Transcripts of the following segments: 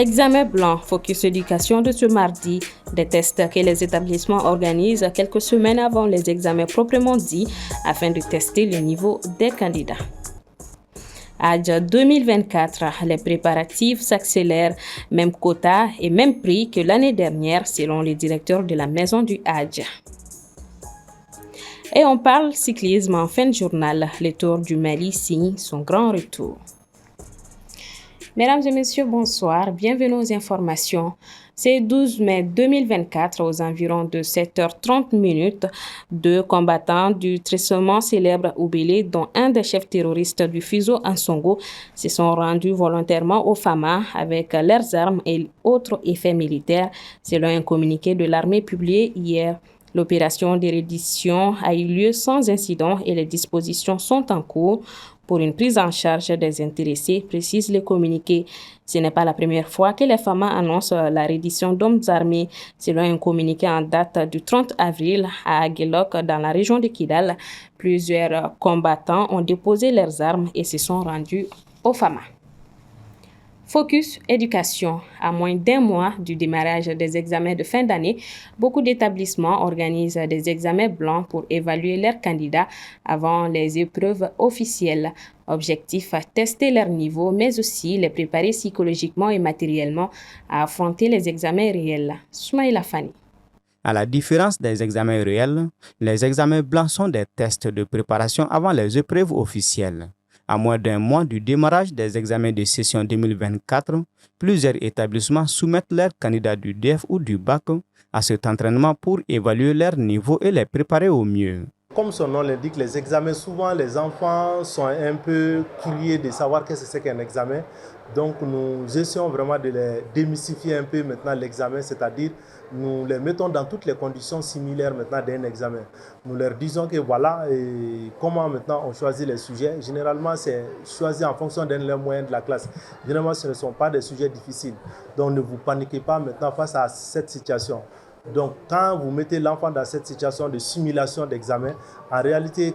Examen blanc, focus éducation de ce mardi, des tests que les établissements organisent quelques semaines avant les examens proprement dits afin de tester le niveau des candidats. Hajj 2024, les préparatifs s'accélèrent, même quota et même prix que l'année dernière selon les directeurs de la maison du Hajj. Et on parle cyclisme en fin de journal, le Tour du Mali signe son grand retour. Mesdames et messieurs, bonsoir, bienvenue aux informations. C'est 12 mai 2024, aux environs de 7h30, deux combattants du trécement célèbre Oubélé, dont un des chefs terroristes du Fizo Ansongo, se sont rendus volontairement au Fama avec leurs armes et autres effets militaires, selon un communiqué de l'armée publié hier. L'opération de reddition a eu lieu sans incident et les dispositions sont en cours pour une prise en charge des intéressés, précise le communiqué. Ce n'est pas la première fois que les FAMA annoncent la reddition d'hommes armés. Selon un communiqué en date du 30 avril à Aguelok, dans la région de Kidal, plusieurs combattants ont déposé leurs armes et se sont rendus au FAMA. Focus éducation. À moins d'un mois du démarrage des examens de fin d'année, beaucoup d'établissements organisent des examens blancs pour évaluer leurs candidats avant les épreuves officielles. Objectif, tester leur niveau, mais aussi les préparer psychologiquement et matériellement à affronter les examens réels. Soumaïla Fani. À la différence des examens réels, les examens blancs sont des tests de préparation avant les épreuves officielles. À moins d'un mois du démarrage des examens de session 2024, plusieurs établissements soumettent leurs candidats du DEF ou du bac à cet entraînement pour évaluer leur niveau et les préparer au mieux. Comme son nom l'indique, les examens, souvent les enfants sont un peu curieux de savoir qu'est-ce que c'est qu'un examen. Donc nous essayons vraiment de les démystifier un peu maintenant l'examen, c'est-à-dire nous les mettons dans toutes les conditions similaires maintenant d'un examen. Nous leur disons que voilà comment maintenant on choisit les sujets. Généralement, c'est choisi en fonction d'un moyen de la classe. Généralement, ce ne sont pas des sujets difficiles. Donc ne vous paniquez pas maintenant face à cette situation. Donc, quand vous mettez l'enfant dans cette situation de simulation d'examen, en réalité,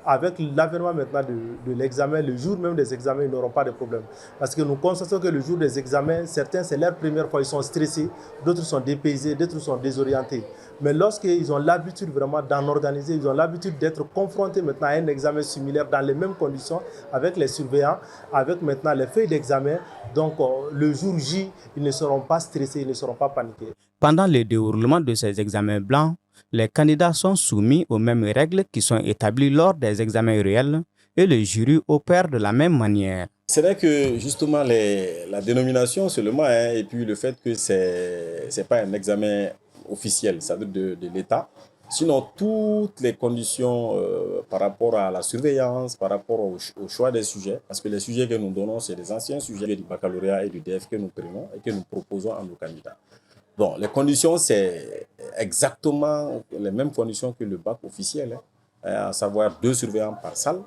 avec l'avènement maintenant de l'examen, le jour même des examens, ils n'auront pas de problème. Parce que nous constatons que le jour des examens, certains, c'est leur première fois, ils sont stressés, d'autres sont dépaysés, d'autres sont désorientés. Mais lorsqu'ils ont l'habitude vraiment d'en organiser, ils ont l'habitude d'être confrontés maintenant à un examen similaire dans les mêmes conditions, avec les surveillants, avec maintenant les feuilles d'examen. Donc, le jour J, ils ne seront pas stressés, ils ne seront pas paniqués. Pendant le déroulement de ces examens blancs, les candidats sont soumis aux mêmes règles qui sont établies lors des examens réels et le jury opère de la même manière. C'est vrai que justement la dénomination seulement et puis le fait que c'est pas un examen officiel, c'est-à-dire de l'État. Sinon, toutes les conditions par rapport à la surveillance, par rapport au choix des sujets, parce que les sujets que nous donnons, c'est les anciens sujets du baccalauréat et du DEF que nous prenons et que nous proposons à nos candidats. Bon, les conditions, c'est exactement les mêmes conditions que le bac officiel, à savoir 2 surveillants par salle,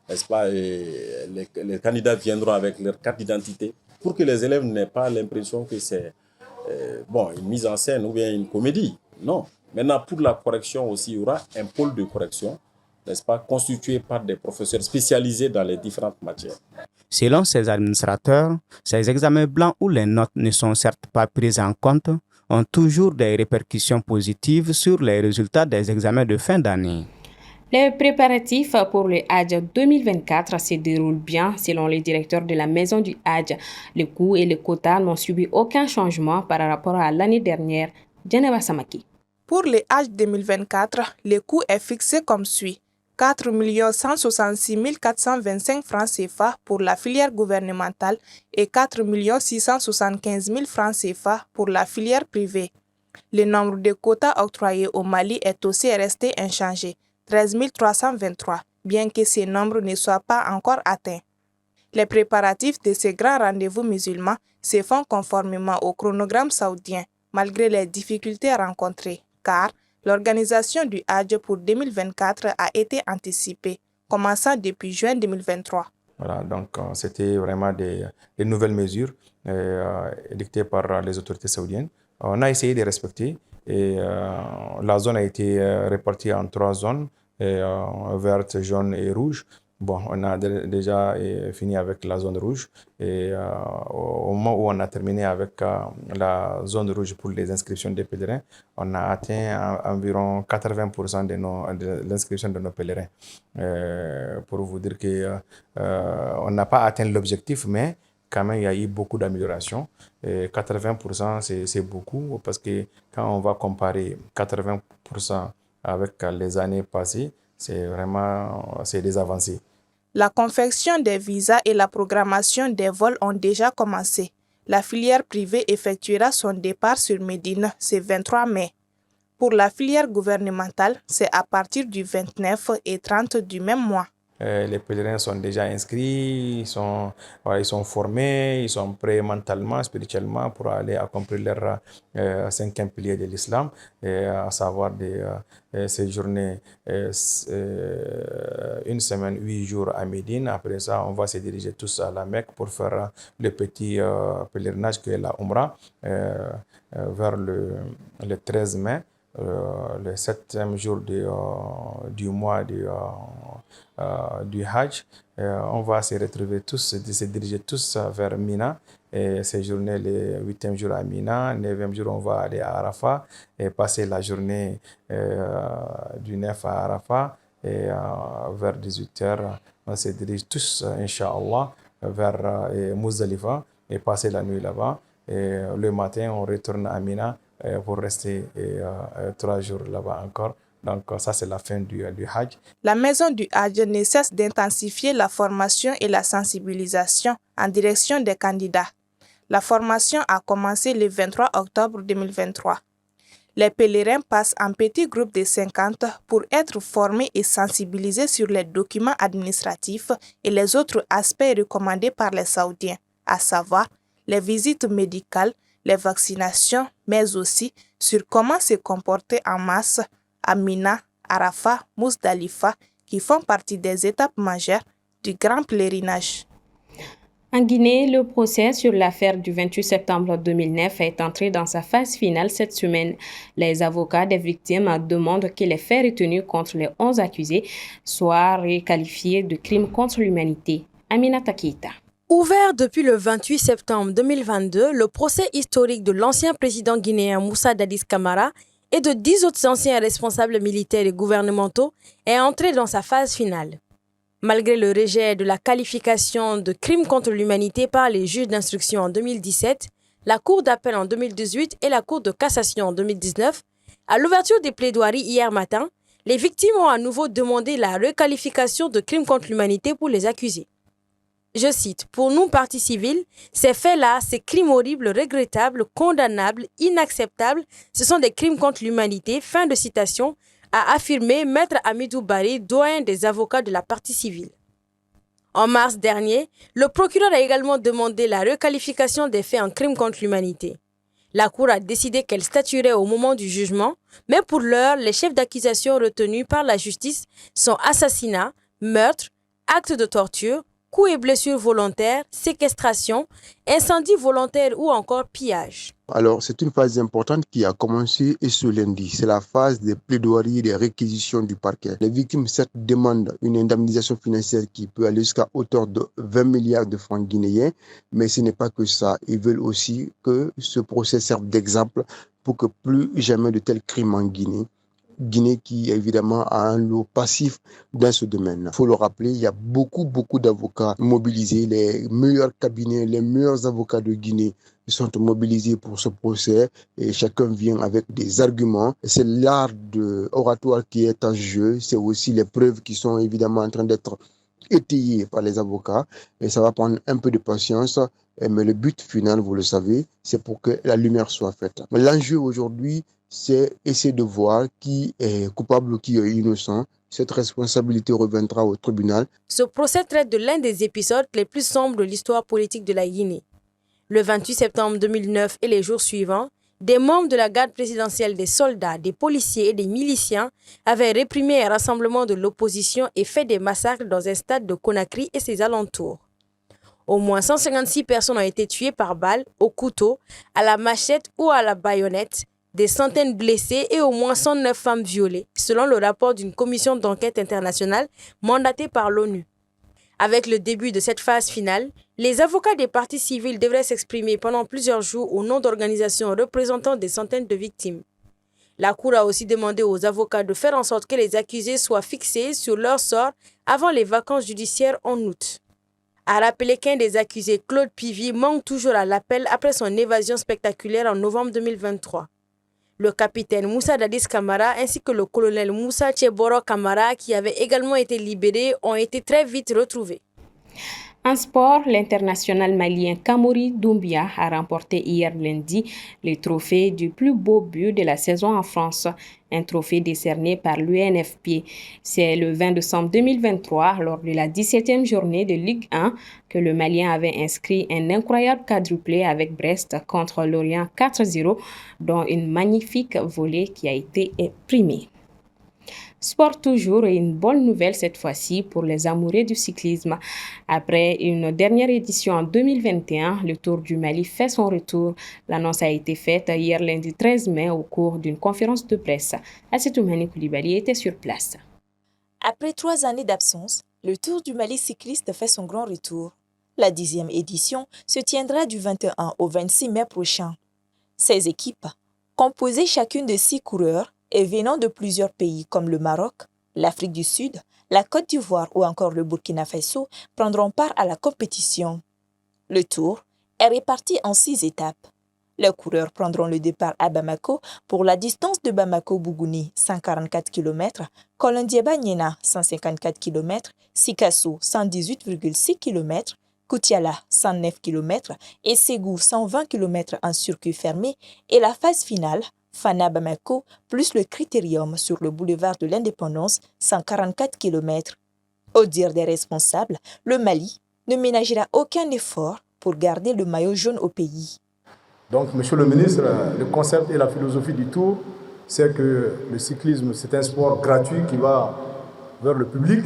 n'est-ce pas? Et les candidats viendront avec leur carte d'identité pour que les élèves n'aient pas l'impression que c'est une mise en scène ou bien une comédie. Non. Maintenant, pour la correction aussi, il y aura un pôle de correction, n'est-ce pas, constitué par des professeurs spécialisés dans les différentes matières. Selon ces administrateurs, ces examens blancs où les notes ne sont certes pas prises en compte ont toujours des répercussions positives sur les résultats des examens de fin d'année. Les préparatifs pour le Hajj 2024 se déroulent bien selon les directeurs de la maison du Hajj. Le coût et le quota n'ont subi aucun changement par rapport à l'année dernière. Djeneva Samaki. Pour le Hajj 2024, le coût est fixé comme suit. 4 166 425 francs CFA pour la filière gouvernementale et 4 675 000 francs CFA pour la filière privée. Le nombre de quotas octroyés au Mali est aussi resté inchangé, 13 323, bien que ces nombres ne soient pas encore atteints. Les préparatifs de ces grands rendez-vous musulmans se font conformément au chronogramme saoudien, malgré les difficultés rencontrées, car l'organisation du Hajj pour 2024 a été anticipée, commençant depuis juin 2023. Voilà, donc c'était vraiment des nouvelles mesures édictées par les autorités saoudiennes. On a essayé de respecter et la zone a été répartie en 3 zones, verte, jaune et rouge. Bon, on a déjà fini avec la zone rouge et au moment où on a terminé avec la zone rouge pour les inscriptions des pèlerins, on a atteint environ 80% de l'inscription de nos pèlerins. Pour vous dire que on n'a pas atteint l'objectif, mais quand même, il y a eu beaucoup d'améliorations. 80%, c'est beaucoup parce que quand on va comparer 80% avec les années passées, c'est des avancées. La confection des visas et la programmation des vols ont déjà commencé. La filière privée effectuera son départ sur Médine ce 23 mai. Pour la filière gouvernementale, c'est à partir du 29 et 30 du même mois. Les pèlerins sont déjà inscrits, ils sont formés, ils sont prêts mentalement, spirituellement pour aller accomplir leur cinquième pilier de l'islam, à savoir séjourner une semaine, 8 jours à Médine. Après ça, on va se diriger tous à la Mecque pour faire le petit pèlerinage que est la Umrah vers le 13 mai. Le 7e jour du mois du Hajj, on va se retrouver tous, se diriger tous vers Mina et séjourner le 8e jour à Mina. Le 9e jour, on va aller à Arafat et passer la journée du 9 à Arafat et vers 18h, on se dirige tous, Inch'Allah, vers Muzdalifa et passer la nuit là-bas. Et le matin, on retourne à Mina pour rester 3 jours là-bas encore. Donc ça, c'est la fin du Hajj. La maison du Hajj ne cesse d'intensifier la formation et la sensibilisation en direction des candidats. La formation a commencé le 23 octobre 2023. Les pèlerins passent en petits groupes de 50 pour être formés et sensibilisés sur les documents administratifs et les autres aspects recommandés par les Saoudiens, à savoir les visites médicales, les vaccinations, mais aussi sur comment se comporter en masse à Mina, Arafat, Muzdalifa, qui font partie des étapes majeures du grand pèlerinage. En Guinée, le procès sur l'affaire du 28 septembre 2009 est entré dans sa phase finale cette semaine. Les avocats des victimes demandent que les faits retenus contre les 11 accusés soient requalifiés de crimes contre l'humanité. Aminata Keita. Ouvert depuis le 28 septembre 2022, le procès historique de l'ancien président guinéen Moussa Dadis Camara et de 10 autres anciens responsables militaires et gouvernementaux est entré dans sa phase finale. Malgré le rejet de la qualification de crime contre l'humanité par les juges d'instruction en 2017, la Cour d'appel en 2018 et la Cour de cassation en 2019, à l'ouverture des plaidoiries hier matin, les victimes ont à nouveau demandé la requalification de crime contre l'humanité pour les accusés. Je cite, « Pour nous, partie civile, ces faits-là, ces crimes horribles, regrettables, condamnables, inacceptables, ce sont des crimes contre l'humanité. » Fin de citation, a affirmé Maître Amidou Bari, doyen des avocats de la partie civile. En mars dernier, le procureur a également demandé la requalification des faits en crimes contre l'humanité. La Cour a décidé qu'elle statuerait au moment du jugement, mais pour l'heure, les chefs d'accusation retenus par la justice sont assassinat, meurtre, acte de torture, coups et blessures volontaires, séquestration, incendie volontaire ou encore pillage. Alors, c'est une phase importante qui a commencé ce lundi. C'est la phase des plaidoiries et des réquisitions du parquet. Les victimes, certes, demandent une indemnisation financière qui peut aller jusqu'à hauteur de 20 milliards de francs guinéens, mais ce n'est pas que ça. Ils veulent aussi que ce procès serve d'exemple pour que plus jamais de tels crimes en Guinée qui évidemment a un lot passif dans ce domaine. Il faut le rappeler, il y a beaucoup d'avocats mobilisés. Les meilleurs cabinets, les meilleurs avocats de Guinée sont mobilisés pour ce procès et chacun vient avec des arguments. C'est l'art de oratoire qui est en jeu. C'est aussi les preuves qui sont évidemment en train d'être étayées par les avocats et ça va prendre un peu de patience. Mais le but final, vous le savez, c'est pour que la lumière soit faite. Mais l'enjeu aujourd'hui, c'est essayer de voir qui est coupable ou qui est innocent. Cette responsabilité reviendra au tribunal. Ce procès traite de l'un des épisodes les plus sombres de l'histoire politique de la Guinée. Le 28 septembre 2009 et les jours suivants, des membres de la garde présidentielle, des soldats, des policiers et des miliciens avaient réprimé un rassemblement de l'opposition et fait des massacres dans un stade de Conakry et ses alentours. Au moins 156 personnes ont été tuées par balle, au couteau, à la machette ou à la baïonnette, des centaines blessés et au moins 109 femmes violées, selon le rapport d'une commission d'enquête internationale mandatée par l'ONU. Avec le début de cette phase finale, les avocats des parties civiles devraient s'exprimer pendant plusieurs jours au nom d'organisations représentant des centaines de victimes. La Cour a aussi demandé aux avocats de faire en sorte que les accusés soient fixés sur leur sort avant les vacances judiciaires en août. A rappeler qu'un des accusés, Claude Pivy, manque toujours à l'appel après son évasion spectaculaire en novembre 2023. Le capitaine Moussa Dadis Camara ainsi que le colonel Moussa Tcheboro Camara, qui avaient également été libérés, ont été très vite retrouvés. En sport, l'international malien Kamori Doumbia a remporté hier lundi le trophée du plus beau but de la saison en France, un trophée décerné par l'UNFP. C'est le 20 décembre 2023, lors de la 17e journée de Ligue 1, que le Malien avait inscrit un incroyable quadruplé avec Brest contre Lorient 4-0, dont une magnifique volée qui a été primée. Sport toujours et une bonne nouvelle cette fois-ci pour les amoureux du cyclisme. Après une dernière édition en 2021, le Tour du Mali fait son retour. L'annonce a été faite hier lundi 13 mai au cours d'une conférence de presse. Assetoumani Koulibaly était sur place. Après 3 années d'absence, le Tour du Mali cycliste fait son grand retour. La 10e édition se tiendra du 21 au 26 mai prochain. 16 équipes, composées chacune de 6 coureurs, et venant de plusieurs pays comme le Maroc, l'Afrique du Sud, la Côte d'Ivoire ou encore le Burkina Faso prendront part à la compétition. Le tour est réparti en 6 étapes. Les coureurs prendront le départ à Bamako pour la distance de Bamako-Bougouni, 144 km, Kolondieba-Niena, 154 km, Sikasso, 118,6 km, Koutiala, 109 km et Ségou, 120 km en circuit fermé et la phase finale, Fana Bamako, plus le critérium sur le boulevard de l'Indépendance, 144 km. Au dire des responsables, le Mali ne ménagera aucun effort pour garder le maillot jaune au pays. Donc, Monsieur le ministre, le concept et la philosophie du Tour, c'est que le cyclisme, c'est un sport gratuit qui va vers le public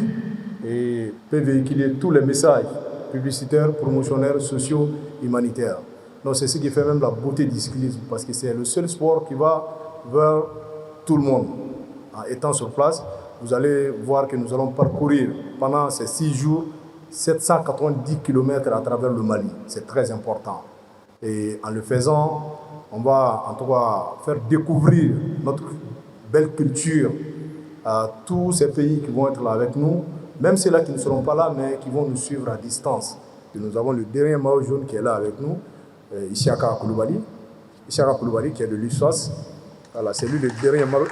et peut véhiculer tous les messages publicitaires, promotionnaires, sociaux, humanitaires. Donc c'est ce qui fait même la beauté du cyclisme, parce que c'est le seul sport qui va vers tout le monde. En étant sur place, vous allez voir que nous allons parcourir pendant ces 6 jours 790 km à travers le Mali. C'est très important. Et en le faisant, on va en tout cas faire découvrir notre belle culture à tous ces pays qui vont être là avec nous, même ceux-là qui ne seront pas là, mais qui vont nous suivre à distance. Et nous avons le dernier maillot jaune qui est là avec nous, Isiaka Koulibaly qui est de l'USOAS. Voilà, c'est lui le dernier maillot.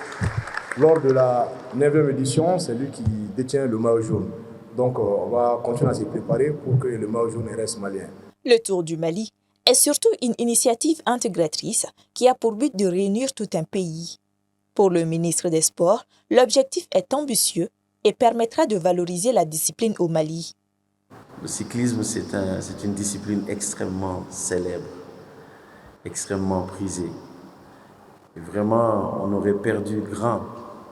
Lors de la 9e édition, c'est lui qui détient le maillot jaune. Donc on va continuer à se préparer pour que le maillot jaune reste malien. Le Tour du Mali est surtout une initiative intégratrice qui a pour but de réunir tout un pays. Pour le ministre des Sports, l'objectif est ambitieux et permettra de valoriser la discipline au Mali. Le cyclisme, c'est une discipline extrêmement célèbre, extrêmement prisée. Et vraiment, on aurait perdu grand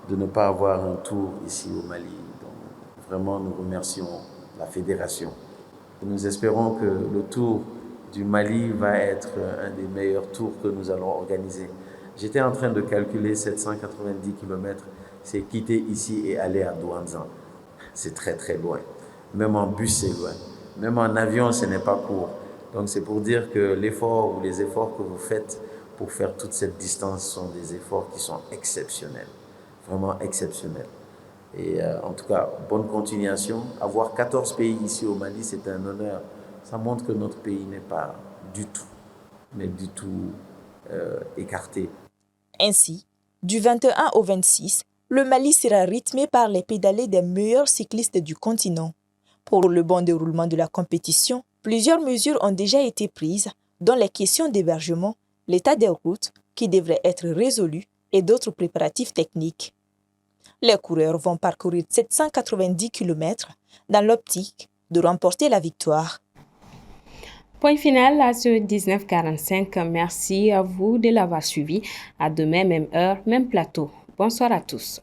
de ne pas avoir un tour ici au Mali. Donc, vraiment, nous remercions la fédération. Et nous espérons que le tour du Mali va être un des meilleurs tours que nous allons organiser. J'étais en train de calculer 790 km, c'est quitter ici et aller à Douanzan. C'est très très loin. Même en bus, c'est loin. Même en avion, ce n'est pas court. Donc c'est pour dire que l'effort ou les efforts que vous faites pour faire toute cette distance sont des efforts qui sont exceptionnels. Vraiment exceptionnels. Et en tout cas, bonne continuation. Avoir 14 pays ici au Mali, c'est un honneur. Ça montre que notre pays n'est pas du tout écarté. Ainsi, du 21 au 26, le Mali sera rythmé par les pédalés des meilleurs cyclistes du continent. Pour le bon déroulement de la compétition, plusieurs mesures ont déjà été prises, dont les questions d'hébergement, l'état des routes, qui devrait être résolu, et d'autres préparatifs techniques. Les coureurs vont parcourir 790 km dans l'optique de remporter la victoire. Point final à ce 19h45. Merci à vous de l'avoir suivi. À demain, même heure, même plateau. Bonsoir à tous.